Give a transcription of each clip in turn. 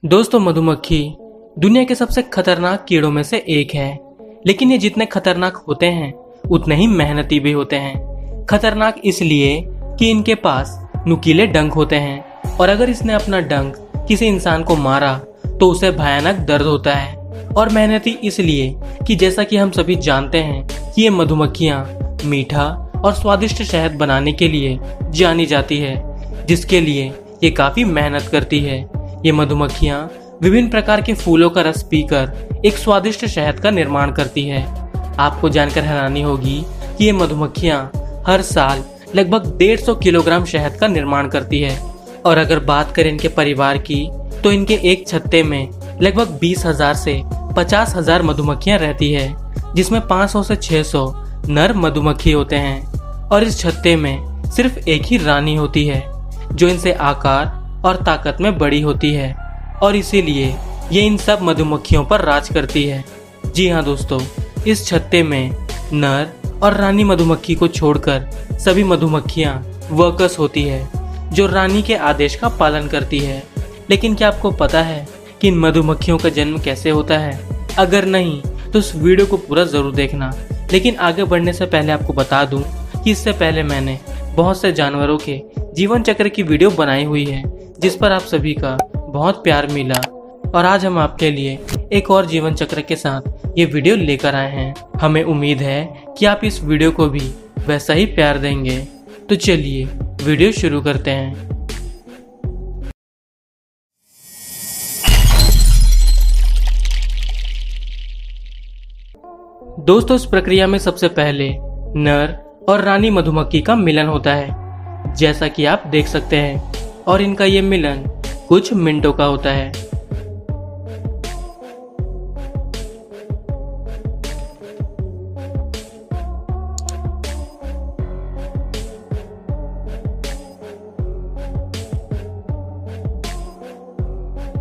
दोस्तों, मधुमक्खी दुनिया के सबसे खतरनाक कीड़ों में से एक है। लेकिन ये जितने खतरनाक होते हैं उतने ही मेहनती भी होते हैं। खतरनाक इसलिए कि इनके पास नुकीले डंक होते हैं और अगर इसने अपना डंक किसी इंसान को मारा तो उसे भयानक दर्द होता है। और मेहनती इसलिए कि जैसा कि हम सभी जानते हैं कि ये मधुमक्खियाँ मीठा और स्वादिष्ट शहद बनाने के लिए जानी जाती है, जिसके लिए ये काफी मेहनत करती है। ये मधुमक्खियाँ विभिन्न प्रकार के फूलों का रस पीकर एक स्वादिष्ट शहद का निर्माण करती है। आपको जानकर हैरानी होगी कि ये मधुमक्खियाँ हर साल लगभग 150 किलोग्राम शहद का निर्माण करती है। और अगर बात करें इनके परिवार की तो इनके एक छत्ते में लगभग 20,000 से 50,000 मधुमक्खियाँ रहती है, जिसमें 500 से 600 नर मधुमक्खी होते हैं। और इस छत्ते में सिर्फ एक ही रानी होती है जो इनसे आकार और ताकत में बड़ी होती है और इसीलिए ये इन सब मधुमक्खियों पर राज करती है। जी हाँ दोस्तों, इस छत्ते में नर और रानी मधुमक्खी को छोड़कर सभी मधुमक्खियाँ वर्कर्स होती है जो रानी के आदेश का पालन करती है। लेकिन क्या आपको पता है कि इन मधुमक्खियों का जन्म कैसे होता है? अगर नहीं तो इस वीडियो को पूरा जरूर देखना। लेकिन आगे बढ़ने से पहले आपको बता दूं कि इससे पहले मैंने बहुत से जानवरों के जीवन चक्र की वीडियो बनाई हुई है, जिस पर आप सभी का बहुत प्यार मिला। और आज हम आपके लिए एक और जीवन चक्र के साथ ये वीडियो लेकर आए हैं। हमें उम्मीद है कि आप इस वीडियो को भी वैसा ही प्यार देंगे। तो चलिए वीडियो शुरू करते हैं। दोस्तों, इस प्रक्रिया में सबसे पहले नर और रानी मधुमक्खी का मिलन होता है, जैसा कि आप देख सकते हैं। और इनका ये मिलन कुछ मिनटों का होता है।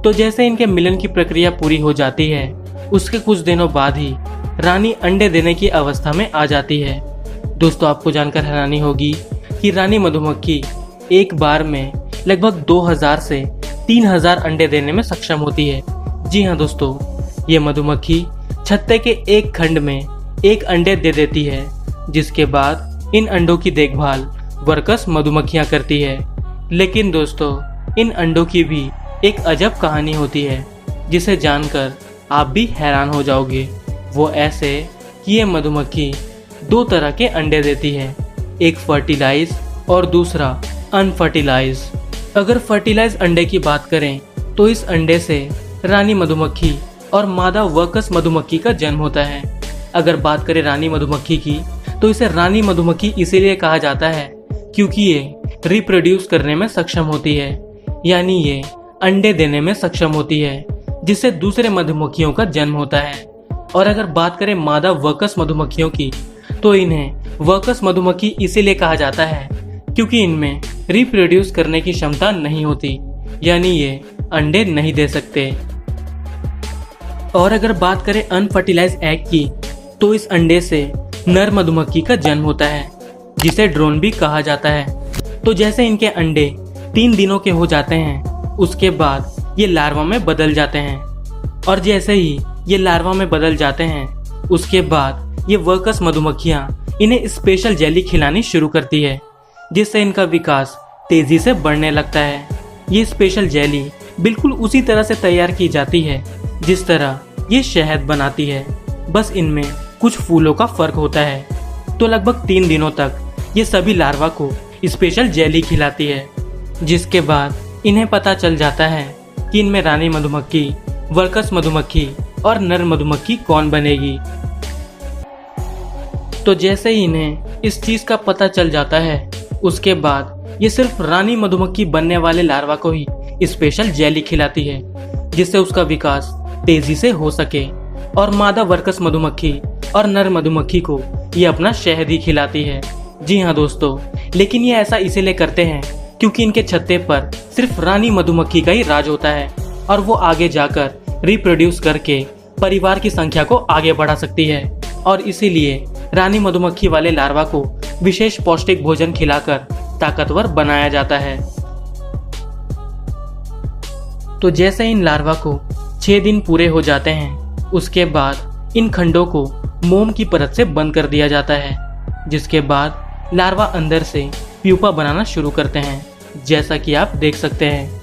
तो जैसे इनके मिलन की प्रक्रिया पूरी हो जाती है, उसके कुछ दिनों बाद ही रानी अंडे देने की अवस्था में आ जाती है। दोस्तों, आपको जानकर हैरानी होगी कि रानी मधुमक्खी एक बार में लगभग 2000 से 3000 अंडे देने में सक्षम होती है। जी हाँ दोस्तों, ये मधुमक्खी छत्ते के एक खंड में एक अंडे दे देती है, जिसके बाद इन अंडों की देखभाल वर्कर्स मधुमक्खियाँ करती है। लेकिन दोस्तों, इन अंडों की भी एक अजब कहानी होती है, जिसे जानकर आप भी हैरान हो जाओगे। वो ऐसे कि ये मधुमक्खी 2 तरह के अंडे देती है, एक फर्टिलाइज और दूसरा अनफर्टिलाइज। अगर फर्टिलाइज अंडे की बात करें तो इस अंडे से रानी मधुमक्खी और मादा वर्कर्स मधुमक्खी का जन्म होता है। अगर बात करें रानी मधुमक्खी की तो इसे रानी मधुमक्खी इसीलिए कहा जाता है क्योंकि ये रिप्रोड्यूस करने में सक्षम होती है, यानी ये अंडे देने में सक्षम होती है, जिससे दूसरे मधुमक्खियों का जन्म होता है। और अगर बात करें मादा वर्कर्स मधुमक्खियों की तो इन्हें वर्कर्स मधुमक्खी इसीलिए कहा जाता है क्योंकि इनमें रिप्रोड्यूस करने की क्षमता नहीं होती, यानी ये अंडे नहीं दे सकते। और अगर बात करें अनफर्टिलाइज एग की तो इस अंडे से नर मधुमक्खी का जन्म होता है, जिसे ड्रोन भी कहा जाता है। तो जैसे इनके अंडे 3 दिनों के हो जाते हैं, उसके बाद ये लार्वा में बदल जाते हैं। और जैसे ही ये लार्वा में बदल जाते हैं, उसके बाद ये वर्कर्स मधुमक्खियाँ इन्हें स्पेशल जेली खिलानी शुरू करती है, जिससे इनका विकास तेजी से बढ़ने लगता है। ये स्पेशल जेली बिल्कुल उसी तरह से तैयार की जाती है जिस तरह ये शहद बनाती है, बस इनमें कुछ फूलों का फर्क होता है। तो लगभग 3 दिनों तक ये सभी लार्वा को स्पेशल जेली खिलाती है, जिसके बाद इन्हें पता चल जाता है कि इनमें रानी मधुमक्खी, वर्कर्स मधुमक्खी और नर मधुमक्खी कौन बनेगी। तो जैसे ही इन्हें इस चीज का पता चल जाता है, उसके बाद ये सिर्फ रानी मधुमक्खी बनने वाले लार्वा को ही स्पेशल जेली खिलाती है, जिससे उसका विकास तेजी से हो सके। और मादा वर्कर्स मधुमक्खी और नर मधुमक्खी को ये अपना शहद ही खिलाती है। जी हाँ दोस्तों, लेकिन ये ऐसा इसीलिए करते हैं क्योंकि इनके छत्ते पर सिर्फ रानी मधुमक्खी का ही राज होता है और वो आगे जाकर रिप्रोड्यूस करके परिवार की संख्या को आगे बढ़ा सकती है। और इसीलिए रानी मधुमक्खी वाले लार्वा को विशेष पौष्टिक भोजन खिलाकर ताकतवर बनाया जाता है। तो जैसे इन लार्वा को 6 दिन पूरे हो जाते हैं, उसके बाद इन खंडों को मोम की परत से बंद कर दिया जाता है, जिसके बाद लार्वा अंदर से प्यूपा बनाना शुरू करते हैं, जैसा कि आप देख सकते हैं।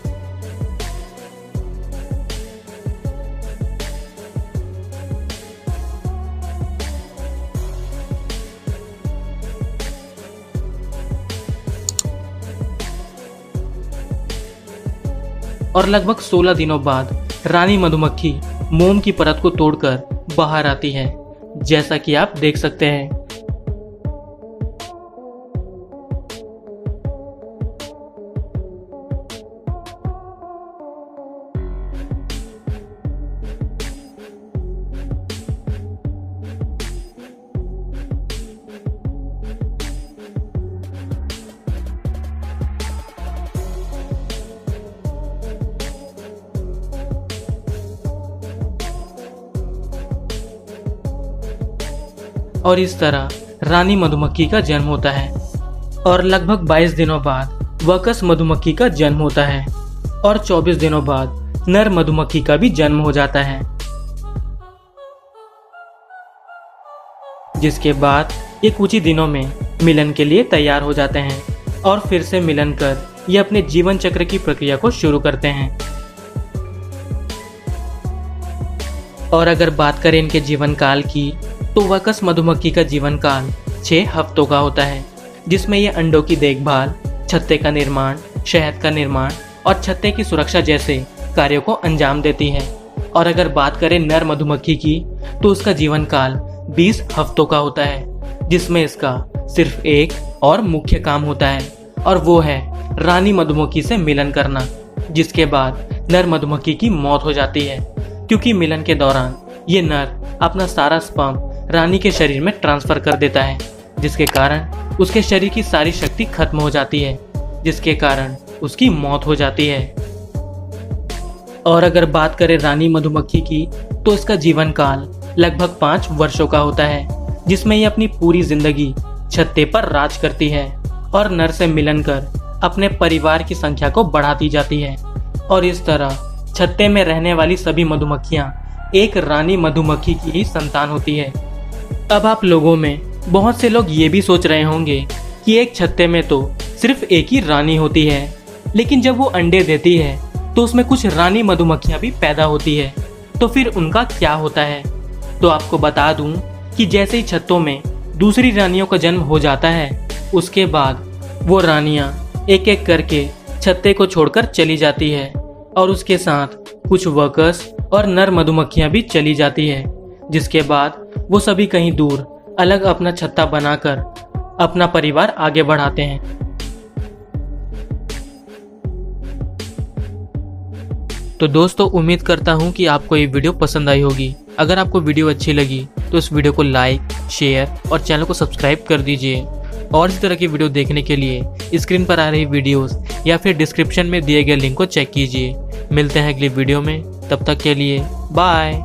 और लगभग 16 दिनों बाद रानी मधुमक्खी मोम की परत को तोड़कर बाहर आती है, जैसा कि आप देख सकते हैं। और इस तरह रानी मधुमक्खी का जन्म होता है। और लगभग 22 दिनों बाद वर्कर्स मधुमक्खी का जन्म होता है और 24 दिनों बाद नर मधुमक्खी का भी जन्म हो जाता है, जिसके बाद ये कुछ ही दिनों में मिलन के लिए तैयार हो जाते हैं और फिर से मिलन कर ये अपने जीवन चक्र की प्रक्रिया को शुरू करते हैं। और अगर बात करें इनके जीवन काल की, तो वर्कर्स मधुमक्खी का जीवन काल 6 हफ्तों का होता है, जिसमें ये अंडों की देखभाल, छत्ते का निर्माण, शहद का निर्माण और छत्ते की सुरक्षा जैसे कार्यों को अंजाम देती है। और अगर बात करें नर मधुमक्खी की, तो उसका जीवन काल 20 हफ्तों का होता है, जिसमें इसका सिर्फ एक और मुख्य काम होता है, और वो है रानी मधुमक्खी से मिलन करना, जिसके बाद नर मधुमक्खी की मौत हो जाती है, क्योंकि मिलन के दौरान ये नर अपना सारा स्पर्म रानी के शरीर में ट्रांसफर कर देता है, जिसके कारण उसके शरीर की सारी शक्ति खत्म हो जाती है, जिसके कारण उसकी मौत हो जाती है। और अगर बात करें रानी मधुमक्खी की, तो इसका जीवन काल लगभग 5 वर्षों का होता है, जिसमें ये अपनी पूरी जिंदगी छत्ते पर राज करती है और नर से मिलन कर अपने परिवार की संख्या को बढ़ाती जाती है। और इस तरह छत्ते में रहने वाली सभी मधुमक्खियां एक रानी मधुमक्खी की ही संतान होती है। अब आप लोगों में बहुत से लोग ये भी सोच रहे होंगे कि एक छत्ते में तो सिर्फ एक ही रानी होती है, लेकिन जब वो अंडे देती है तो उसमें कुछ रानी मधुमक्खियां भी पैदा होती है, तो फिर उनका क्या होता है? तो आपको बता दूं कि जैसे ही छत्तों में दूसरी रानियों का जन्म हो जाता है, उसके बाद वो रानियां एक एक करके छत्ते को छोड़कर चली जाती है और उसके साथ कुछ वर्कर्स और नर मधुमक्खियां भी चली जाती है, जिसके बाद वो सभी कहीं दूर अलग अपना छत्ता बनाकर अपना परिवार आगे बढ़ाते हैं। तो दोस्तों, उम्मीद करता हूँ कि आपको ये वीडियो पसंद आई होगी। अगर आपको वीडियो अच्छी लगी तो इस वीडियो को लाइक, शेयर और चैनल को सब्सक्राइब कर दीजिए। और इस तरह की वीडियो देखने के लिए स्क्रीन पर आ रही वीडियोस या फिर डिस्क्रिप्शन में दिए गए लिंक को चेक कीजिए। मिलते हैं अगली वीडियो में, तब तक के लिए बाय।